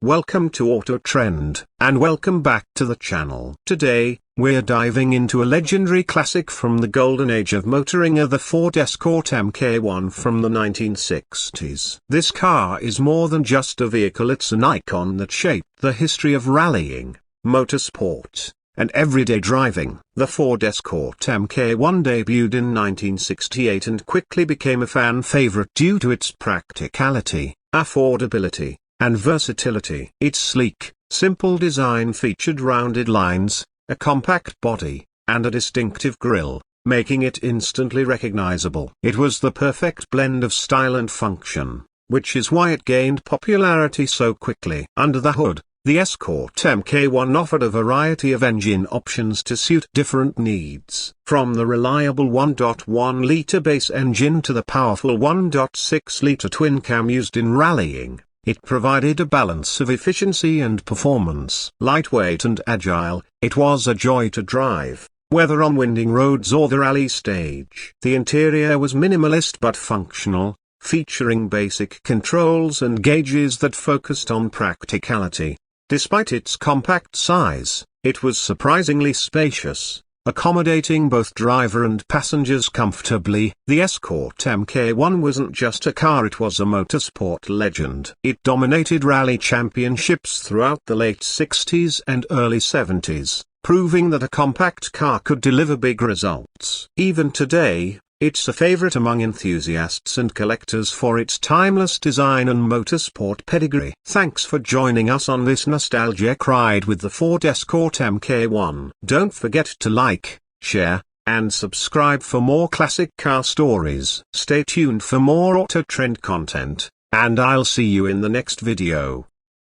Welcome to Auto Trend, and welcome back to the channel. Today, we're diving into a legendary classic from the golden age of motoring, the Ford Escort Mk1 from the 1960s. This car is more than just a vehicle, it's an icon that shaped the history of rallying, motorsport, and everyday driving. The Ford Escort Mk1 debuted in 1968 and quickly became a fan favorite due to its practicality, affordability, and versatility. Its sleek, simple design featured rounded lines, a compact body, and a distinctive grille, making it instantly recognizable. It was the perfect blend of style and function, which is why it gained popularity so quickly. Under the hood, the Escort Mk1 offered a variety of engine options to suit different needs. From the reliable 1.1-liter base engine to the powerful 1.6-liter twin-cam used in rallying, it provided a balance of efficiency and performance. Lightweight and agile, it was a joy to drive, whether on winding roads or the rally stage. The interior was minimalist but functional, featuring basic controls and gauges that focused on practicality. Despite its compact size, it was surprisingly spacious, accommodating both driver and passengers comfortably. The Escort Mk1 wasn't just a car, it was a motorsport legend. It dominated rally championships throughout the late 60s and early 70s, proving that a compact car could deliver big results. Even today, it's a favorite among enthusiasts and collectors for its timeless design and motorsport pedigree. Thanks for joining us on this nostalgic ride with the Ford Escort Mk1. Don't forget to like, share, and subscribe for more classic car stories. Stay tuned for more Auto Trend content, and I'll see you in the next video.